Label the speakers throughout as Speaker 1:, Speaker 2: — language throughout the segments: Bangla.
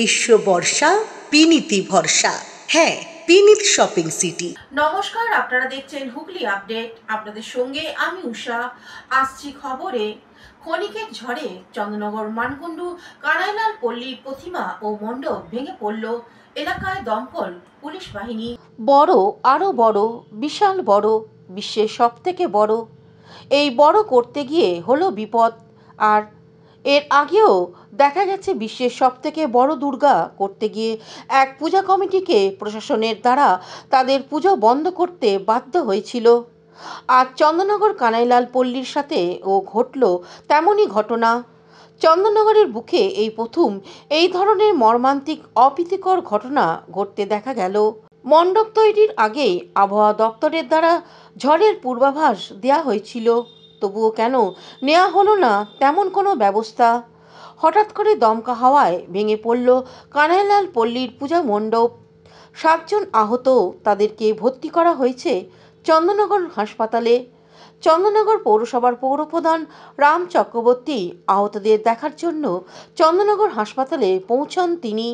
Speaker 1: গ্রীষ্ম বর্ষা বিনীতি ভরসা। হ্যাঁ, বিনীত শপিং সিটি।
Speaker 2: নমস্কার, আপনারা দেখছেন হুগলি আপডেট। আপনাদের সঙ্গে আমি উষা। আসছি খবরে। ক্ষণিকের ঝড়ে চন্দ্রনগর মানকুণ্ডু কানাইলাল পল্লীর প্রতিমা ও মণ্ডপ ভেঙে পড়ল। এলাকায় দমকল পুলিশ বাহিনী।
Speaker 3: বড়, আরো বড়, বিশাল বড়, বিশ্বের সব থেকে বড়। এই বড় করতে গিয়ে হলো বিপদ। আর এর আগেও দেখা গেছে বিশ্বের সব থেকে বড় দুর্গা করতে গিয়ে এক পূজা কমিটিকে প্রশাসনের দ্বারা তাদের পুজো বন্ধ করতে বাধ্য হয়েছিল। আর চন্দননগর কানাইলাল পল্লীর সাথে ও ঘটল তেমনই ঘটনা। চন্দননগরের বুকে এই প্রথম এই ধরনের মর্মান্তিক অপ্রীতিকর ঘটনা ঘটতে দেখা গেল। মণ্ডপ তৈরির আগেই আবহাওয়া দপ্তরের দ্বারা ঝড়ের পূর্বাভাস দেওয়া হয়েছিল, তবুও কেন নেওয়া হলো না তেমন কোনো ব্যবস্থা? হঠাৎ করে দমকা হাওয়ায় ভেঙে পড়ল কানাইলাল পল্লীর পূজা মণ্ডপ। 7 জন আহত, তাদেরকে ভর্তি করা হয়েছে চন্দননগর হাসপাতালে। চন্দননগর পৌরসভার পৌরপ্রধান রাম চক্রবর্তী আহতদের দেখার জন্য চন্দননগর হাসপাতালে পৌঁছন তিনি।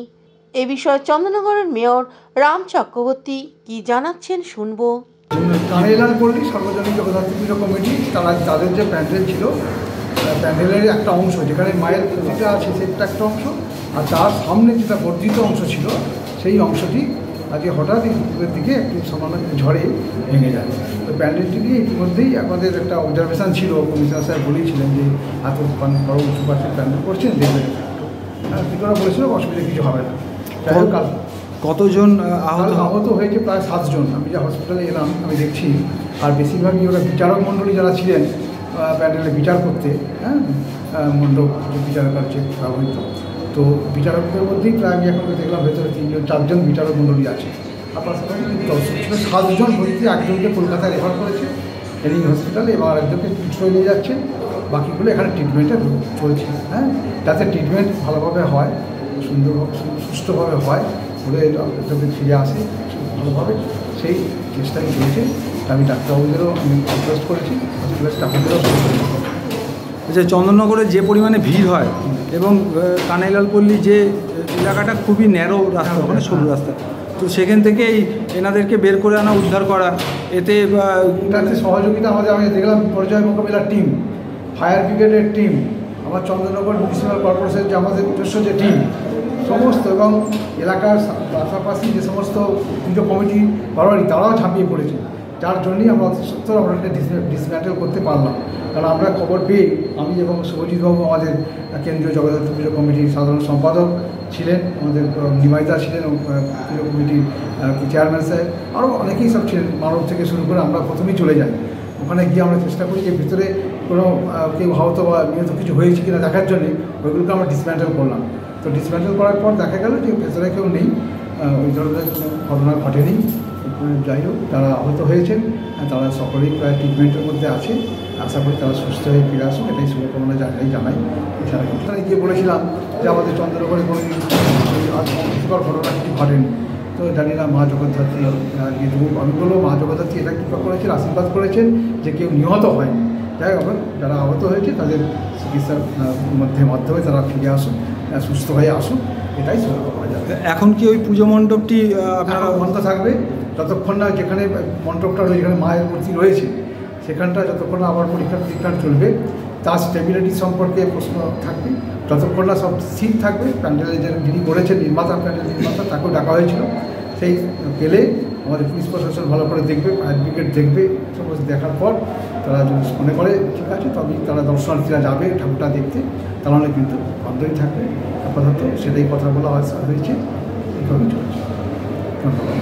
Speaker 3: এ বিষয়ে চন্দননগরের মেয়র রাম চক্রবর্তী কি জানাচ্ছেন শুনবো।
Speaker 4: কানাইলাল পল্লী সার্বজনীন জগদ্ধাত্রী পুজো কমিটি তাদের যে প্যান্ডেল ছিল, প্যান্ডেলের একটা অংশ যেখানে মায়ের মূর্তিটা আছে সেটা একটা অংশ, আর তার সামনে যেটা বর্ধিত অংশ ছিল সেই অংশটি আজকে হঠাৎ এই দুপুরের দিকে একটু সামান্য ঝড়ে ভেঙে যায়। তো প্যান্ডেলটি নিয়ে ইতিমধ্যেই আমাদের একটা অবজারভেশন ছিল, কমিশনার সাহেব বলেছিলেন যে এত বড় উঁচু পাশের প্যান্ডেল করছেন, দেখবেন ঠিক করে বলেছিল অসুবিধা কিছু হবে না। যাই হোক,
Speaker 5: কতজন
Speaker 4: আহত হয়েছে? প্রায় 7 জন। আমি যে হসপিটালে এলাম আমি দেখছি, আর বেশিরভাগই ওরা বিচারক মণ্ডলী যারা ছিলেন প্যান্ডেলে বিচার করতে, মণ্ডপ যে বিচার কার্যে ব্যবহৃত, তো বিচারকদের মধ্যেই প্রায় আমি এখন দেখলাম ভেতরে 3-4 বিচারক মণ্ডলী আছে। আর পাশাপাশি 7 জন ভর্তি, একজনকে কলকাতায় রেফার করেছে এলিং হসপিটালে, এবং আরেকজনকে পিছড়ে নিয়ে যাচ্ছে। বাকিগুলো এখানে ট্রিটমেন্টে চলছে, যাতে ট্রিটমেন্ট ভালোভাবে হয়, সুষ্ঠুভাবে হয়, বলে যাতে ফিরে আসে ভালোভাবে, সেই চেষ্টাই চলছে। আমি ডাক্তারবাবুদেরও আমি রিকোয়েস্ট করেছি, হসপিটাল স্টাফদেরও করেছি।
Speaker 5: আচ্ছা, চন্দননগরে যে পরিমাণে ভিড় হয় এবং কানাইলাল পল্লী যে এলাকাটা খুবই ন্যারো রাস্তা, মানে সরু রাস্তা, তো সেখান থেকেই এনাদেরকে বের করে আনা, উদ্ধার করা, এতে
Speaker 4: এটাতে সহযোগিতা আমি দেখলাম পর্যায় মোকাবিলার টিম, ফায়ার ব্রিগেডের টিম, আমার চন্দননগর মিউনিসিপ্যাল কর্পোরেশনের যে আমাদের নিজস্ব যে টিম সমস্ত, এবং এলাকার পাশাপাশি যে সমস্ত পুজো কমিটি বারবারই তারাও ঝাঁপিয়ে পড়েছে, যার জন্যই আমরা সত্তর আমরা একটা ডিসম্যান্টেল করতে পারলাম। কারণ আমরা খবর পেয়ে আমি এবং শুভজিৎবাবু, আমাদের কেন্দ্রীয় জগদ্ধাত্রী পুজো কমিটির সাধারণ সম্পাদক ছিলেন, আমাদের নিমাইদা ছিলেন পুজো কমিটির চেয়ারম্যান সাহেব, আরও অনেকেই সব ছিলেন, মানব থেকে শুরু করে, আমরা প্রথমেই চলে যাই ওখানে গিয়ে আমরা চেষ্টা করি যে ভিতরে কোনো কেউ আহত বা নিহত কিছু হয়েছে কিনা দেখার জন্যে, ওইগুলোকে আমরা ডিসম্যান্টেল করলাম। তো ডিসম্যান্টেল করার পর দেখা গেল যে ভেতরে কেউ নেই, ওই ধরনের কোনো ঘটনা ঘটেনি। যাই হোক, যারা আহত হয়েছেন তারা সকলেই প্রায় ট্রিটমেন্টের মধ্যে আছে। আশা করি তারা সুস্থ হয়ে ফিরে আসুন, এটাই শুভকামনা জানাই। এছাড়া ঘটনায় গিয়ে বলেছিলাম যে আমাদের চন্দ্রনগরে কোনো অপ্রীতিকর ঘটনা কিছু ঘটেনি। তো জানি না মা জগদ্ধাত্রী, আমি বলবো মা জগদ্ধাত্রী এটা কৃপা করেছেন, আশীর্বাদ করেছেন যে কেউ নিহত হয়নি। যাই হোক, যারা আহত হয়েছে তাদের চিকিৎসার মাধ্যমে তারা ফিরে আসুন, সুস্থ হয়ে আসুন, এটাই শুভকামনা জানাই।
Speaker 5: এখন কি ওই পুজো মণ্ডপটি
Speaker 4: আপনারা বন্ধ থাকবে যতক্ষণ না, যেখানে মণ্ডপটা যেখানে মায়ের মূর্তি রয়েছে সেখানটা যতক্ষণ না আবার পরীক্ষা চলবে, তার স্টেবিলিটি সম্পর্কে প্রশ্ন থাকবে, যতক্ষণ না সব সিট থাকবে। প্যান্ডেলে যিনি করেছেন প্যান্ডেল নির্মাতা, তাকেও ডাকা হয়েছিল, সেই পেলে আমাদের পুলিশ প্রশাসন ভালো করে দেখবে, ফায়ার ব্রিগেড দেখবে, সমস্ত দেখার পর তারা যদি মনে করে ঠিক আছে তবে তারা দর্শনার্থীরা যাবে ঠাকুরটা দেখতে, তাহলে কিন্তু বন্ধই থাকবে। আপাতত সেটাই কথা বলা হয়েছে, এইভাবে চলছে। ধন্যবাদ।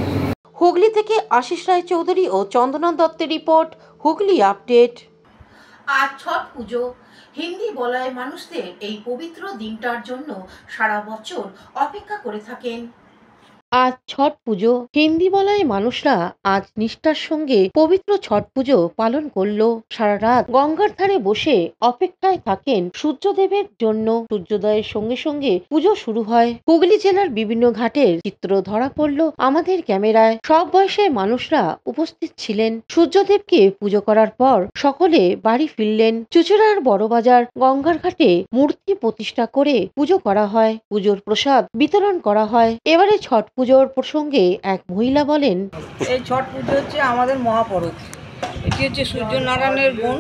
Speaker 3: হুগলি থেকে আশিস রায় চৌধুরী ও চন্দনা দত্তের রিপোর্ট, হুগলি আপডেট।
Speaker 2: আজ ছট পুজো। হিন্দি বলয় মানুষদের এই পবিত্র দিনটার জন্য সারা বছর অপেক্ষা করে থাকেন।
Speaker 3: আজ ছট পুজো। হিন্দি বলয় মানুষরা আজ নিষ্ঠার সঙ্গে পবিত্র ছট পুজো পালন করলো। সারা রাত গঙ্গার ধারে বসে অপেক্ষায় থাকেন সূর্যদেবের জন্য। সূর্যোদয়ের সঙ্গে সঙ্গে পুজো শুরু হয়। হুগলি জেলার বিভিন্ন ঘাটের চিত্র ধরা পড়ল আমাদের ক্যামেরায়। সব বয়সের মানুষরা উপস্থিত ছিলেন। সূর্যদেবকে পুজো করার পর সকলে বাড়ি ফিরলেন। চুঁচুড়ার বড়বাজার গঙ্গার ঘাটে মূর্তি প্রতিষ্ঠা করে পুজো করা হয়। পুজোর প্রসাদ বিতরণ করা হয়। এবারে ছট পুজোর প্রসঙ্গে এক মহিলা বলেন,
Speaker 6: এই ছট পুজো হচ্ছে আমাদের মহাপরব। এটি হচ্ছে সূর্যনারায়ণের বোন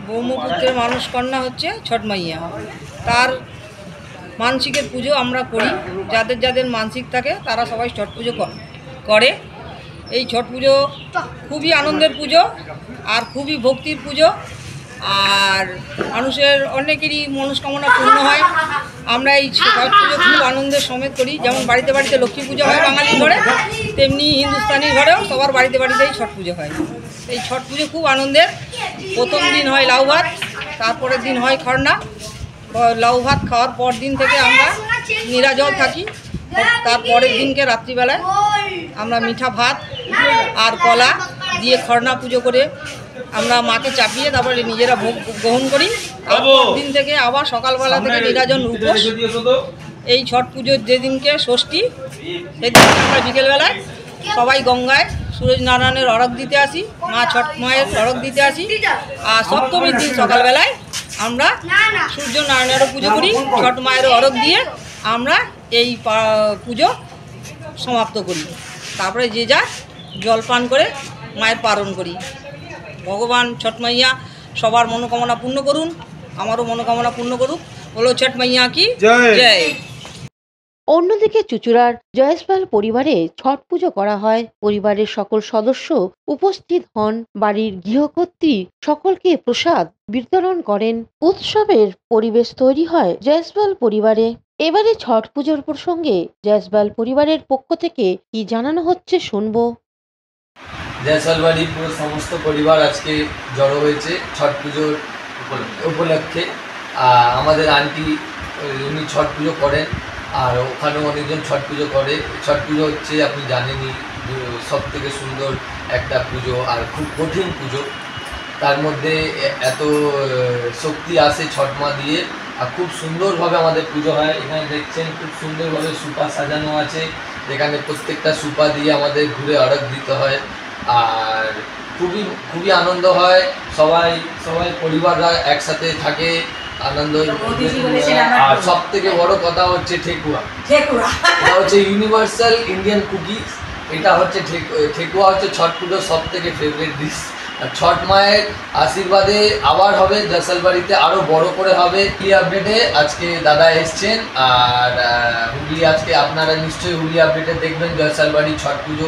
Speaker 6: ব্রহ্মপুত্রের মানুষ কন্যা হচ্ছে ছট মাইয়া। তার মানসিকের পুজো আমরা করি। যাদের যাদের মানসিক থাকে তারা সবাই ছট পুজো করে। এই ছট পুজো খুবই আনন্দের পুজো আর খুবই ভক্তির পুজো, আর মানুষের অনেকেরই মনস্কামনা পূর্ণ হয়। আমরা এই ছট পুজো খুব আনন্দের সমেত করি। যেমন বাড়িতে বাড়িতে লক্ষ্মী পুজো হয় বাঙালির ঘরে, তেমনি হিন্দুস্তানির ঘরেও সবার বাড়িতে বাড়িতেই ছট পুজো হয়। এই ছট পুজো খুব আনন্দের। প্রথম দিন হয় লাউ ভাত, তারপরের দিন হয় খরনা। লাউ ভাত খাওয়ার পর দিন থেকে আমরা নিরাজল থাকি। তারপরের দিনকে রাত্রিবেলায় আমরা মিঠা ভাত আর কলা দিয়ে খরনা পুজো করে আমরা মাকে চাপিয়ে তারপরে নিজেরা ভোগ গ্রহণ করি। তারপর দিন থেকে আবার সকালবেলা থেকে নিরাজন উপোস। এই ছট পুজোর যেদিনকে ষষ্ঠী সেদিনকে আমরা বিকেলবেলায় সবাই গঙ্গায় সূর্য নারায়ণের অরঘ দিতে আসি, মা ছট মায়ের অরঘ দিতে আসি। আর সপ্তমীর দিন সকালবেলায় আমরা সূর্য নারায়ণেরও পুজো করি, ছট মায়েরও অরঘ দিয়ে আমরা এই পুজো সমাপ্ত করি। তারপরে যে যা জলপান করে মায়ের পালন করি। ভগবান ছট মাইয়া সবার মনোকামনা পূর্ণ করুন, আমারও মনোকামনা পূর্ণ করুক। বলো ছট মাইয়া কি জয়।
Speaker 3: অন্যদিকে চুঁচুড়ার জয়সওয়াল পরিবারে ছট পুজো করা হয়। পরিবারের সকল সদস্য উপস্থিত হন। বাড়ির গৃহকর্ত্রী সকলকে প্রসাদ বিতরণ করেন। উৎসবের পরিবেশ তৈরি হয় জয়সওয়াল পরিবারে। এবারে ছট পুজোর প্রসঙ্গে জয়সওয়াল পরিবারের পক্ষ থেকে কি জানানো হচ্ছে শুনবো।
Speaker 7: জয়সওয়াল বাড়ির পুরো সমস্ত পরিবার আজকে জড়ো হয়েছে ছট পুজোর উপলক্ষে। আমাদের আন্টি উনি ছট পুজো করেন, আর ওখানেও অনেকজন ছট পুজো করে। ছট পুজো হচ্ছে আপনি জানেনই সব থেকে সুন্দর একটা পুজো আর খুব কঠিন পুজো। তার মধ্যে এত শক্তি আসে ছট মা দিয়ে, আর খুব সুন্দরভাবে আমাদের পুজো হয়। এখানে দেখছেন খুব সুন্দরভাবে সুপা সাজানো আছে, যেখানে প্রত্যেকটা সুপা দিয়ে আমাদের ঘুরে অরঘ দিতে হয়। আর খুবই আনন্দ হয়। সবাই পরিবাররা একসাথে থাকে, আনন্দ। আর সব থেকে বড় কথা হচ্ছে ঠেকুয়া। এটা হচ্ছে ইউনিভার্সাল ইন্ডিয়ান কুকিজ। এটা হচ্ছে ঠেকুয়া হচ্ছে ছট পুজোর সব থেকে ফেভারিট ডিশ। আর ছট মায়ের আশীর্বাদে আবার হবে জয়সওয়াল বাড়িতে, আরও বড় করে হবে। হুগলি আপডেটে আজকে দাদা এসছেন, আর হুগলি আজকে আপনারা নিশ্চয়ই হুগলি আপডেটে দেখবেন জয়সওয়াল বাড়ি ছট পুজো।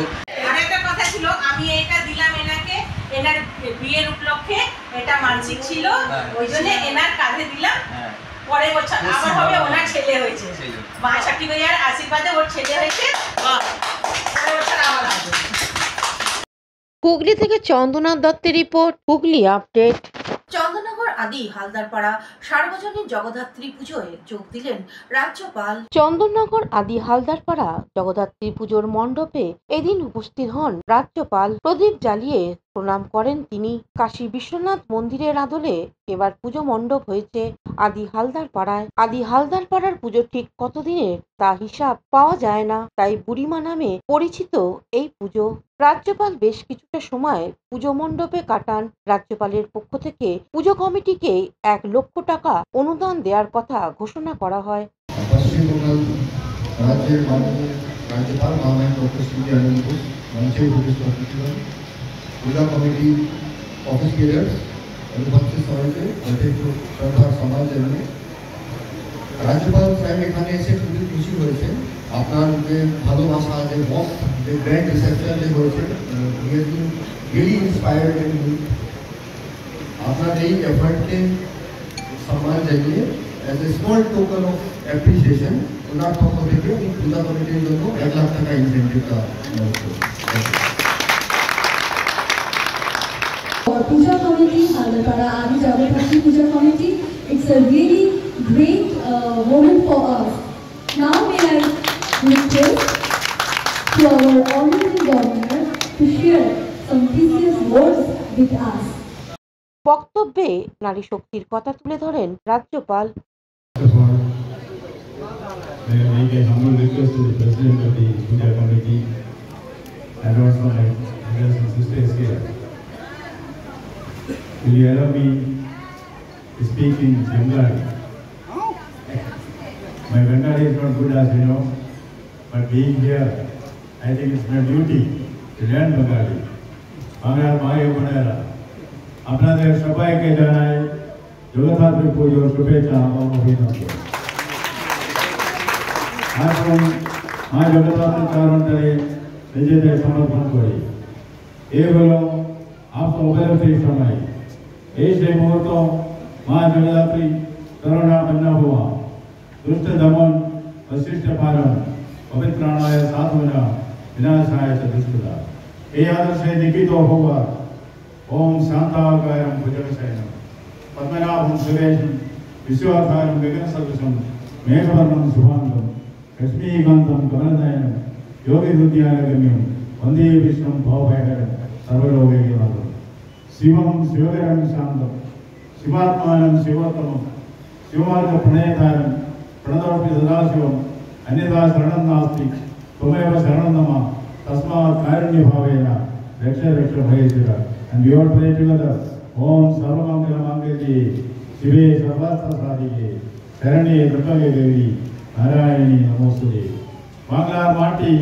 Speaker 2: আরেকটা কথা ছিল, আমি এটা দিলাম এনাকে, এনার বিয়ের উপলক্ষে। এটা মানসিক ছিল, ওই জন্য এনার কাঁধে দিলাম। পরের বছর আবার হবে, ওনার ছেলে হয়েছে। মা শক্তি ভাইয়ার আশীর্বাদে ওর ছেলে হয়েছে। পরের বছর আবার হবে।
Speaker 3: হুগলি থেকে চন্দ্রনাথ দত্তের রিপোর্ট, হুগলি আপডেট।
Speaker 2: চন্দননগর আদি হালদারপাড়া সার্বজনীন জগদ্ধাত্রী পুজোয় যোগ দিলেন রাজ্যপাল।
Speaker 3: চন্দননগর আদি হালদারপাড়া জগদ্ধাত্রী পুজোর মণ্ডপে এদিন উপস্থিত হন রাজ্যপাল। প্রদীপ জ্বালিয়ে প্রণাম করেন তিনি। কাশী বিশ্বনাথ মন্দিরের আদলে এবার পুজো মণ্ডপ হয়েছে আদি হালদারপাড়ায়। আদি হালদারপাড়ার পুজো ঠিক কতদিনের তা হিসাব পাওয়া যায় না, তাই বুড়িমা নামে পরিচিত এই পুজো। রাজ্যপাল বেশ কিছুটা সময় পুজো মণ্ডপে কাটান। রাজ্যপালের পক্ষ থেকে পুজো কমিটিকে 1 লক্ষ টাকা অনুদান দেওয়ার কথা ঘোষণা করা হয়।
Speaker 8: পশ্চিমবঙ্গ রাজ্যের মাননীয় রাজ্যপাল মহামান্য ডক্টর শ্রী আনন্দ ঘোষ মঞ্চে উপস্থিত হয়েছিলেন। পূজা কমিটি অফিস লিডার্স অনুপস্থিত সবাইকে যথেষ্ট শ্রদ্ধা সম্মান জানিয়ে রাজ্যপাল সাহেব এখানে এসে খুবই খুশি হয়েছে। আপনার যে ভালোবাসা, যে মক, যে গ্র্যান্ড রিসেপশন যে হয়েছে, রিয়েলি ইন্সপায়ার্ড এন্ড আপনার এই এফার্টকে সম্মান জানিয়ে as a small token of appreciation ওনার পক্ষ থেকে পূজা কমিটির জন্য 1 লাখ টাকা ইনসেন্টিভ দেওয়া হয়েছে।
Speaker 9: Puja Committee, Haldarpara Adi Jagannatha Puja Committee, it's a really great moment for us. Now may I request to our honorary governor to share some precious words with us.
Speaker 3: বক্তব্যে নারী শক্তির কথা তুলে ধরেন রাজ্যপাল।
Speaker 8: May I make a humble request to the President of the Puja Committee and also my brothers and sisters here. Will you allow me to speak in Bengali? My Bengali is not good, as you know, but being here, I think it's my duty to learn Bengali. Banglar Bhai Boneরা, আপনাদের সবাইকে জানাই জগদ্ধাত্রী পুজোর শুভেচ্ছা ও অভিনন্দন। আসুন মা জগদ্ধাত্রীর চরণতলে নিজেদের সমর্পণ করি। এ হলো আত্মোপলব্ধির সময়। এই সেই মুহূর্ত মা জগদ্ধাত্রী করুণা বন্যা হওয়া, দুষ্ট দমন ও শিষ্ট পালন, পবিত্রাণায় সাধুনা বিনাশায় চ দুষ্কৃতা। এই আদর্শে দীপিত হওয়া ओम शांताकारं भुजगशयनं पद्मनाभं सुरेशं विश्वाधारं गगनसदृशं मेघवर्णं शुभांगं लक्ष्मीकान्तं कमलनयनं योगिहृदयानगम्यं वन्दे विष्णुं भवभयहरं सर्वलोकैकनाथं शिवं शिवकरं शान्तं शिवात्मानं शिवोत्तमं शिवमार्गप्रणेतारं प्रणतोऽपि सदाशिवम् अन्यथा शरणं नास्ति त्वमेव शरणं मम तस्मात् कारुण्यभावेन रक्ष रक्ष भयेश्वर। And we all pray together. Om Sarvamangala Mangalye Shive Sarvasthasadiye Sharanye Drattage Devi Narayani Namostute। Banglar Mati,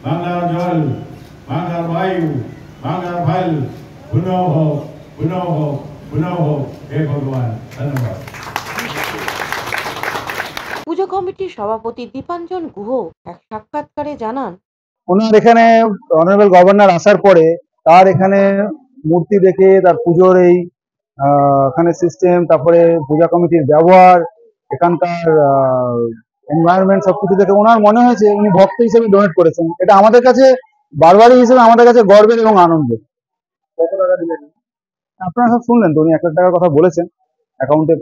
Speaker 8: Banglar Jal, Banglar Vayu, Banglar Phal, Puno ho, Puno ho, Puno ho, He Bhagwan, Dhanabad।
Speaker 3: পুজো কমিটির সভাপতি দীপাঞ্জন গুহ এক সাক্ষাৎকারে জানান,
Speaker 4: ওনার এখানে অনারেবল গভর্নর আসার পরে তার এখানে মূর্তি দেখে তার পুজোর এই এখানে সিস্টেম, তারপরে পূজা কমিটির ব্যবহার, এখানকার এনভায়রনমেন্ট সবকিছু দেখে ওনার মনে হয়েছে উনি ভক্ত হিসেবে ডোনেট করেছেন। এটা আমাদের কাছে বারবারই হিসেবে আমাদের কাছে গর্বের এবং আনন্দের। কত টাকা দিলেন আপনারা সব শুনলেন তো, উনি 1 লাখ টাকার কথা বলেছেন অ্যাকাউন্টে,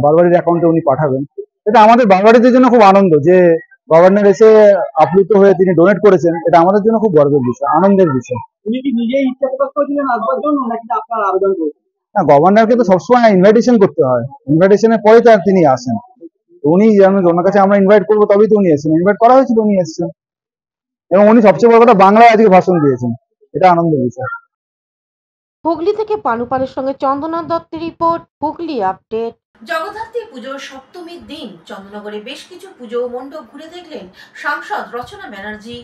Speaker 4: বারবারির অ্যাকাউন্টে উনি পাঠাবেন। এটা আমাদের বারবারিদের জন্য খুব আনন্দ যে গভর্নর এসে আপ্লুত হয়ে তিনি ডোনেট করেছেন। এটা আমাদের জন্য খুব গর্বের বিষয়, আনন্দের বিষয়। উনি কি নিজেই ইচ্ছা প্রকাশ করেছিলেন আসবার জন্য নাকি আপনার আবেদন করেছেন? না, গভর্নরকে তো সবসময় ইনভাইটেশন করতে হয়, ইনভাইটেশনের পরে তো আর তিনি আসেন। উনি ওনার কাছে আমরা ইনভাইট করবো তবেই তো উনি এসেছেন, ইনভাইট করা হয়েছিল উনি এসেছেন, এবং উনি সবচেয়ে বড় কথা বাংলায় আজকে ভাষণ দিয়েছেন, এটা আনন্দের বিষয়।
Speaker 3: হুগলি থেকে পানুপালের সঙ্গে চন্দনা দত্তের রিপোর্ট, হুগলি আপডেট।
Speaker 2: জগদ্ধাত্রী পুজোর সপ্তমীর দিন চন্দ্রনগরে বেশ কিছু পুজো মণ্ডপ ঘুরে দেখলেন সাংসদ রচনা ব্যানার্জি।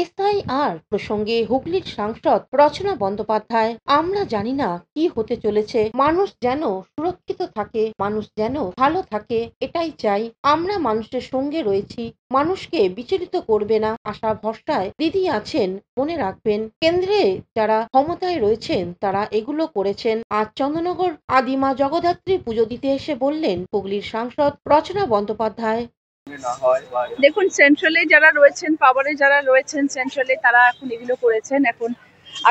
Speaker 3: এসআইআর প্রসঙ্গে হুগলির সাংসদ রচনা বন্দ্যোপাধ্যায়, আমরা জানি না কি হতে চলেছে, মানুষ যেন সুরক্ষিত থাকে, মানুষ যেন ভালো থাকে, এটাই চাই। আমরা মানুষের সঙ্গে রয়েছি, মানুষকে বিচলিত করবে না, আশা ভরসায় দিদি আছেন, মনে রাখবেন কেন্দ্রে যারা ক্ষমতায় রয়েছেন তারা এগুলো করেছেন। আজ চন্দ্রনগর আদিমা জগদ্ধাত্রী পুজো দিতে এসে বললেন হুগলির সাংসদ রচনা বন্দ্যোপাধ্যায়।
Speaker 10: দেখুন, সেন্ট্রালে যারা রয়েছেন, পাওয়ারে যারা রয়েছেন সেন্ট্রালে, তারা এখন এগুলো করেছেন। এখন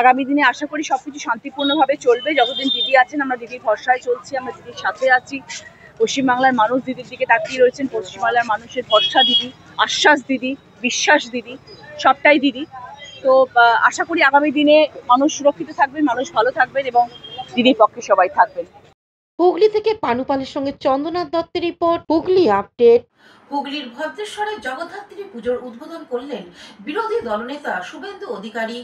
Speaker 10: আগামী দিনে আশা করি সবকিছু শান্তিপূর্ণভাবে চলবে। যতদিন দিদি আছেন আমরা দিদির ভরসায় চলছি, আমরা দিদির সাথে আছি। পশ্চিমবাংলার মানুষ দিদির দিকে তাকিয়ে রয়েছেন, পশ্চিমবাংলার মানুষের ভরসা দিদি, আশ্বাস দিদি, বিশ্বাস দিদি, সবটাই দিদি। তো আশা করি আগামী দিনে মানুষ সুরক্ষিত থাকবেন, মানুষ ভালো থাকবেন এবং দিদির পক্ষে সবাই থাকবেন।
Speaker 3: হুগলি থেকে পানুপালের সঙ্গে চন্দনা দত্তের রিপোর্ট, হুগলি আপডেট।
Speaker 2: হুগলির ভদ্রেশ্বরে জগদ্ধাত্রী পুজোর উদ্বোধন করলেন বিরোধী দলনেতা শুভেন্দু অধিকারী।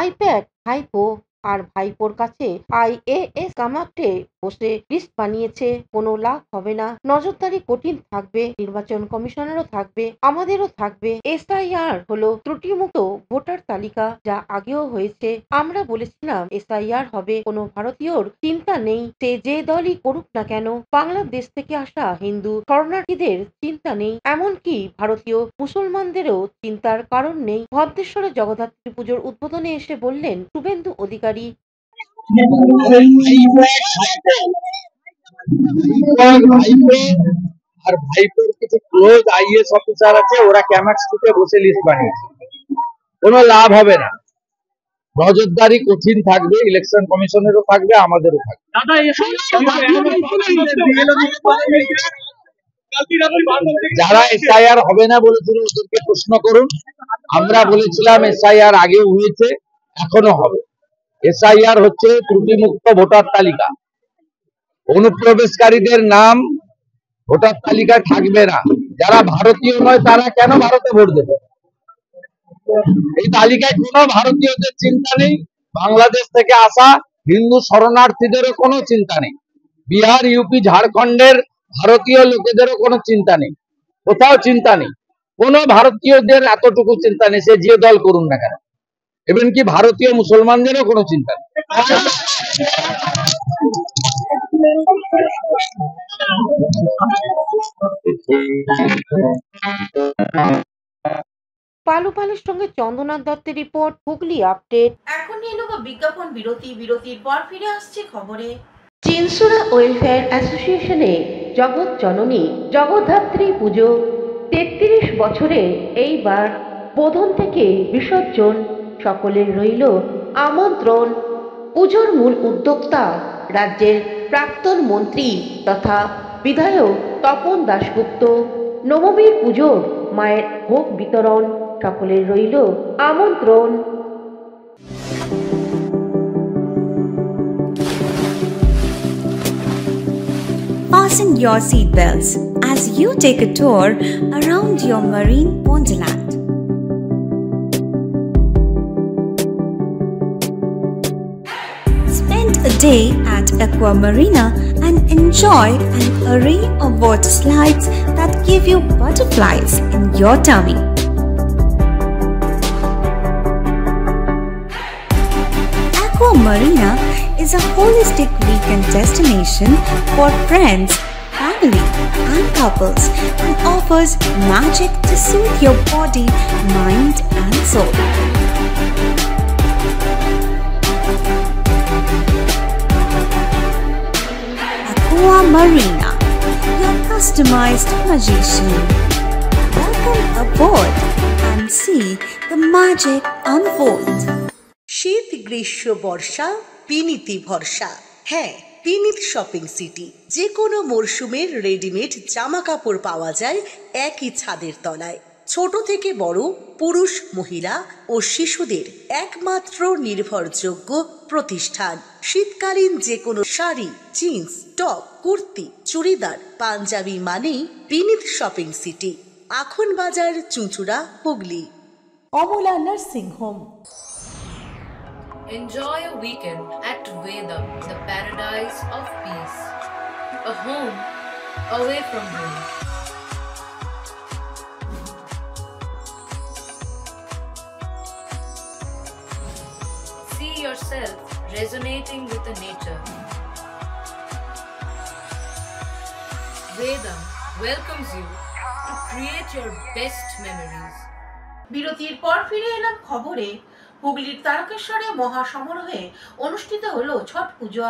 Speaker 3: আইপ্যাড ভাইপো আর ভাইপোর কাছে IAS কামাতে বসে লিস্ট বানিয়েছে, কোনো লাভ হবে না, নজরদারি কঠিন থাকবে, নির্বাচন কমিশনেরও থাকবে, আমাদেরও থাকবে। SIR হলো ত্রুটিমুক্ত ভোটার তালিকা, যা আগেও হয়েছে। আমরা বলেছিলাম SIR হবে, কোনো ভারতীয়র চিন্তা নেই, সে যে দলই করুক না কেন। বাংলাদেশ থেকে আসা হিন্দু শরণার্থীদের চিন্তা নেই, এমনকি ভারতীয় মুসলমানদেরও চিন্তার কারণ নেই। ভদ্রেশ্বরে জগদ্ধাত্রী পুজোর উদ্বোধনে এসে বললেন শুভেন্দু অধিকারী।
Speaker 11: আর ভাইপোর কিছু ক্লোজ IAS অফিসার আছে, ওরা ক্যামাক্স থেকে বসে লিস্ট বানিয়েছে, কোনো লাভ হবে না। নজরদারি কঠিন থাকবে, ইলেকশন কমিশনেরও থাকবে, আমাদেরও থাকবে। যারা SIR হবে না বলেছিল ওদেরকে প্রশ্ন করুন, আমরা বলেছিলাম এসআইআর আগেও হয়েছে, এখনো হবে। এসআইআর হচ্ছে ত্রুটিমুক্ত ভোটার তালিকা। অনুপ্রবেশকারীদের নাম ভোটার তালিকায় থাকবে না। যারা ভারতীয় নয় তারা কেন ভারতে ভোট দেবে? এই তালিকায় কোনো ভারতীয়দের চিন্তা নেই, বাংলাদেশ থেকে আসা হিন্দু শরণার্থীদেরও কোনো চিন্তা নেই, বিহার, ইউপি, ঝাড়খণ্ডের ভারতীয় লোকেদেরও কোনো চিন্তা নেই, কোথাও চিন্তা নেই। কোনো ভারতীয়দের এতটুকু চিন্তা নেই, সে যে দল করুন না কেন। এমন কি ভারতীয় মুসলমানদেরও কোনো চিন্তা নেই।
Speaker 3: পালু পালুর সঙ্গে চন্দ্রনাথ দত্তের রিপোর্ট, হুগলি আপডেট।
Speaker 2: এখন নিয়ে নেব বিজ্ঞাপন বিরতি। বিরতির পর ফিরে আসছে খবরে।
Speaker 3: চিনসুরা ওয়েলফেয়ার অ্যাসোসিয়েশনে জগৎ জননী জগদ্ধাত্রী পুজো 33 বছরে এইবার বোধন থেকে বিসর্জন, সকলের রইল আমন্ত্রণ। পুজোর মূল উদ্যোক্তা রাজ্যের প্রাক্তন মন্ত্রী তথা বিধায়ক তপন দাশগুপ্ত। নবমীর পুজোর মায়ের ভোগ বিতরণ, সকলের রইল আমন্ত্রণ।
Speaker 12: Fasten your seatbelts as you take a tour around your marine wonderland. Spend a day at Aqua Marina and enjoy an array of water slides that give you butterflies in your tummy. Aqua Marina is a holistic weekend destination for friends, family, and couples and offers magic to soothe your body, mind, and soul. Aqua Marina, your customized magician. Welcome aboard and see the magic unfold.
Speaker 1: শীত, গ্রীষ্ম, বর্ষা, বিনীতি ভরসা। হ্যাঁ, বিনীত শপিং সিটি। যে কোনো মরশুমের রেডিমেড জামা কাপড় পাওয়া যায় একই ছাদের তলায়। ছোট থেকে বড়, পুরুষ, মহিলা ও শিশুদের একমাত্র নির্ভরযোগ্য প্রতিষ্ঠান। শীতকালীন যে কোনো শাড়ি, জিন্স, টপ, কুর্তি, চুড়িদার, পাঞ্জাবি মানেই বিনীত শপিং সিটি। আখন বাজার, চুঁচুড়া, Hooghly. Amala nursing home.
Speaker 13: Enjoy a weekend at Vedam, the paradise of peace. A home away from home. See yourself resonating with the nature. Vedam welcomes you to create your best memories.
Speaker 2: বিরতির পর ফিরে এলাম খবরে। হুগলির তারকেশ্বরে মহা সমারোহে অনুষ্ঠিত হলো ছট পূজা।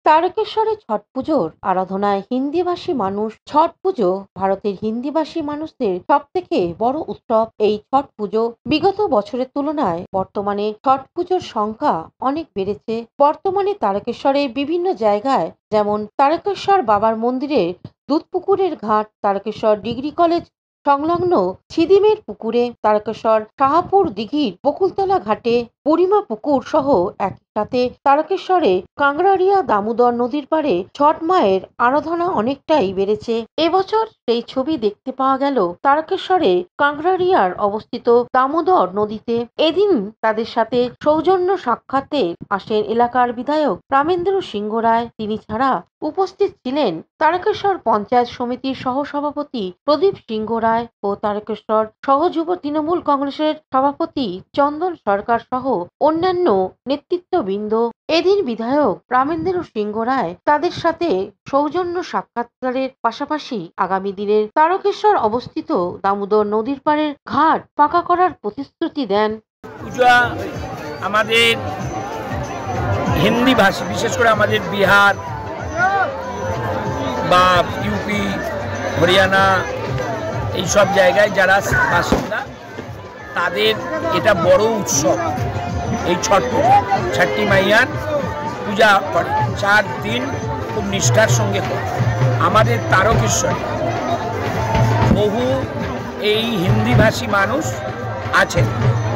Speaker 3: তারকেশ্বরে ছট পুজোর আরাধনায় হিন্দিভাষী মানুষ। ছট পুজো ভারতের হিন্দিভাষী মানুষদের সব থেকে বড় উৎসব। এই ছট পুজো বিগত বছরের তুলনায় বর্তমানে ছট পুজোর সংখ্যা অনেক বেড়েছে। বর্তমানে তারকেশ্বরের বিভিন্ন জায়গায়, যেমন তারকেশ্বর বাবার মন্দিরের দুধপুকুরের ঘাট, তারকেশ্বর ডিগ্রি কলেজ সংলগ্ন ছিদিমের পুকুরে, তারকেশ্বর শাহাপুর দিঘির বকুলতলা ঘাটে, বুড়িমা পুকুর সহ একই সাথে তারকেশ্বরে কাংড়ারিয়া দামোদর নদীর পাড়ে ছট মায়ের আরাধনা অনেকটাই বেড়েছে। এবছর সেই ছবি দেখতে পাওয়া গেল তারকেশ্বরে কাংড়ারিয়ার অবস্থিত দামোদর নদীতে। এদিন তাদের সাথে সৌজন্য সাক্ষাতে আসেন এলাকার বিধায়ক রামেন্দ্র সিংহ রায়। তিনি ছাড়া উপস্থিত ছিলেন তারকেশ্বর পঞ্চায়েত সমিতির সহসভাপতি প্রদীপ সিংহ রায় ও তারকেশ্বর সহযুব তৃণমূল কংগ্রেসের সভাপতি চন্দন সরকার সহ অন্যান্য নেতৃত্ববৃন্দ। এদিন বিধায়ক রামেন্দ্র সিংহ রায় তাদের সাথে সৌজন্য সাক্ষাৎকারের পাশাপাশি আগামী দিনের তারকেশ্বর অবস্থিত দামোদর নদীর পাড়ের ঘাট পাকা করার প্রতিশ্রুতি দেন।
Speaker 14: পূজা আমাদের হিন্দি ভাষী, বিশেষ করে আমাদের বিহার বা ইউপি, হরিয়ানা এইসব জায়গায় যারা বাসিন্দা, তাদের এটা বড় উৎসব। এই ছট পূজা ছট্টি মাইয়ার পূজা করে 4 দিন খুব নিষ্ঠার সঙ্গে করে। আমাদের তারকেশ্বরে বহু এই হিন্দিভাষী মানুষ আছেন।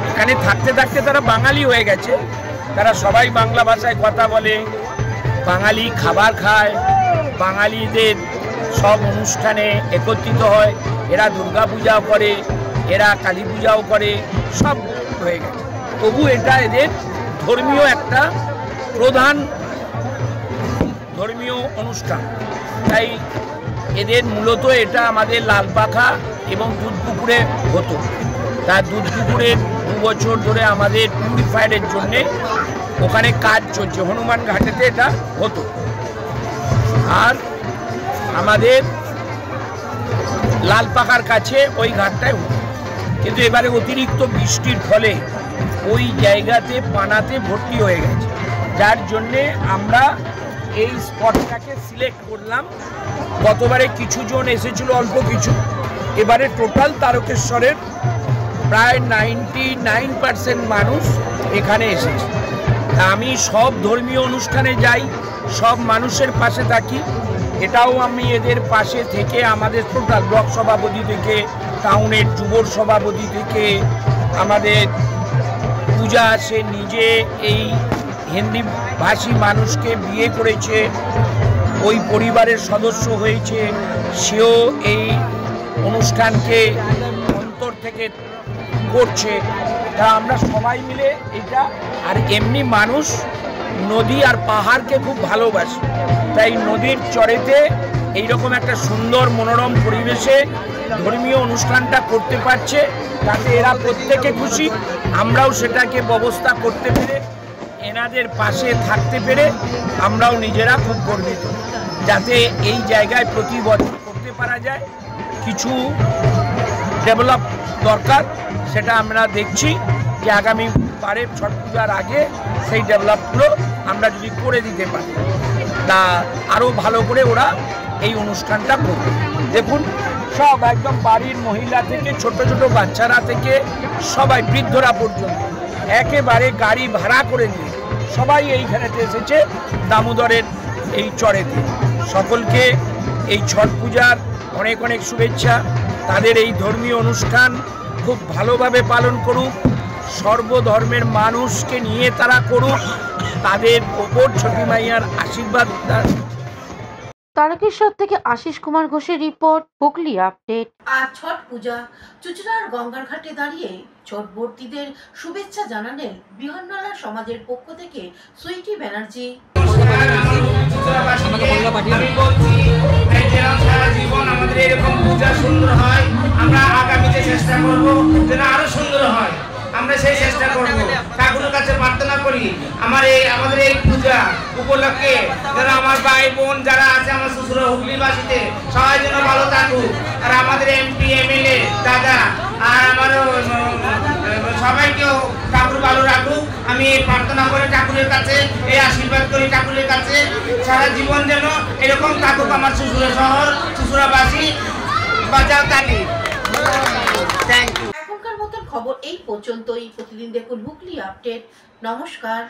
Speaker 14: এখানে থাকতে থাকতে তারা বাঙালি হয়ে গেছে, তারা সবাই বাংলা ভাষায় কথা বলে, বাঙালি খাবার খায়, বাঙালিদের সব অনুষ্ঠানে একত্রিত হয়, এরা দুর্গা পূজাও করে, এরা কালী পূজাও করে, সব হয়ে গেছে। তবু এটা এদের ধর্মীয় একটা প্রধান ধর্মীয় অনুষ্ঠান। তাই এদের মূলত এটা আমাদের লালপাখা এবং দুধপুকুরে হতো। তার দুধপুকুরের 2 বছর ধরে আমাদের পিউরিফায়ারের জন্যে ওখানে কাজ চলছে, হনুমান ঘাটেতে এটা হতো। আর আমাদের লালপাখার কাছে ওই ঘাটটায় হতো, কিন্তু এবারে অতিরিক্ত বৃষ্টির ফলে ওই জায়গাতে পানাতে ভর্তি হয়ে গেছে, যার জন্যে আমরা এই স্পটটাকে সিলেক্ট করলাম। গতবারে কিছু জন এসেছিল, অল্প কিছু, এবারে টোটাল তারকেশ্বরের প্রায় 99% মানুষ এখানে এসেছে। আমি সব ধর্মীয় অনুষ্ঠানে যাই, সব মানুষের পাশে থাকি। এটাও আমি এদের পাশে থেকে আমাদের টোটাল ব্লক সভাপতি থেকে, টাউনের যুবর সভাপতি থেকে, আমাদের পূজা সে নিজে এই হিন্দি ভাষী মানুষকে বিয়ে করেছে, ওই পরিবারের সদস্য হয়েছে, সেও এই অনুষ্ঠানকে অন্তর থেকে করছে। তা আমরা সবাই মিলে এটা, আর এমনি মানুষ নদী আর পাহাড়কে খুব ভালোবাসে, তাই নদীর চরেতে এইরকম একটা সুন্দর মনোরম পরিবেশে ধর্মীয় অনুষ্ঠানটা করতে পারছে, তাতে এরা প্রত্যেকে খুশি। আমরাও সেটাকে ব্যবস্থা করতে পেরে, এনাদের পাশে থাকতে পেরে আমরাও নিজেরা খুব গর্বিত, যাতে এই জায়গায় প্রতি বছর করতে পারা যায়। কিছু ডেভেলপ দরকার, সেটা আমরা দেখছি যে আগামী বারে ছট পূজার আগে সেই ডেভেলপগুলো আমরা যদি করে দিতে পারি, তা আরও ভালো করে ওরা এই অনুষ্ঠানটা করবে। দেখুন, সব একদম বাড়ির মহিলা থেকে ছোট ছোট বাচ্চারা থেকে সবাই বৃদ্ধরা পর্যন্ত একেবারে গাড়ি ভাড়া করে নিয়ে সবাই এইখানেতে এসেছে দামোদরের এই চরেতে। সকলকে এই ছট পূজার অনেক অনেক শুভেচ্ছা। তাদের এই ধর্মীয় অনুষ্ঠান খুব ভালোভাবে পালন করুক, সর্বধর্মের মানুষকে নিয়ে তারা করুক, তাদের ওপর ছটি মাইয়ার আশীর্বাদ।
Speaker 3: তারকেশ্বর থেকে আশিস কুমার ঘোষের রিপোর্ট, হুগলি আপডেট।
Speaker 2: আজ ছট পূজা, চুচড়ার গঙ্গার ঘাটে দাঁড়িয়ে ছটবর্তীদের শুভেচ্ছা জানালেন বিহননালা সমাজের পক্ষ থেকে সুইটি ব্যানার্জি।
Speaker 15: জীবন আমাদের এরকম পূজা সুন্দর হয়, আমরা আগামীতে চেষ্টা করবো যেন আরো সুন্দর হয়, আমরা সেই চেষ্টা করবো। ঠাকুরের কাছে প্রার্থনা করি আমাদের এই পূজা উপলক্ষে যেন আমার ভাই বোন যারা আছে, আমার শ্বশুর হুগলিবাসীতে সবাই যেন ভালো থাকুক, আর আমাদের এমপি এমএলএ দাদা আর আমারও সবাইকেও ঠাকুর ভালো রাখুক। আমি প্রার্থনা করে ঠাকুরের কাছে এই আশীর্বাদ করি, ঠাকুরের কাছে সারা জীবন যেন এরকম থাকুক আমার শ্বশুরা শহর, শ্বশুরাবাসী। বাজাও তালি। Thank you.
Speaker 2: এখনকার মতন খবর এই পর্যন্তই। প্রতিদিন দেখুন হুগলি আপডেট। নমস্কার।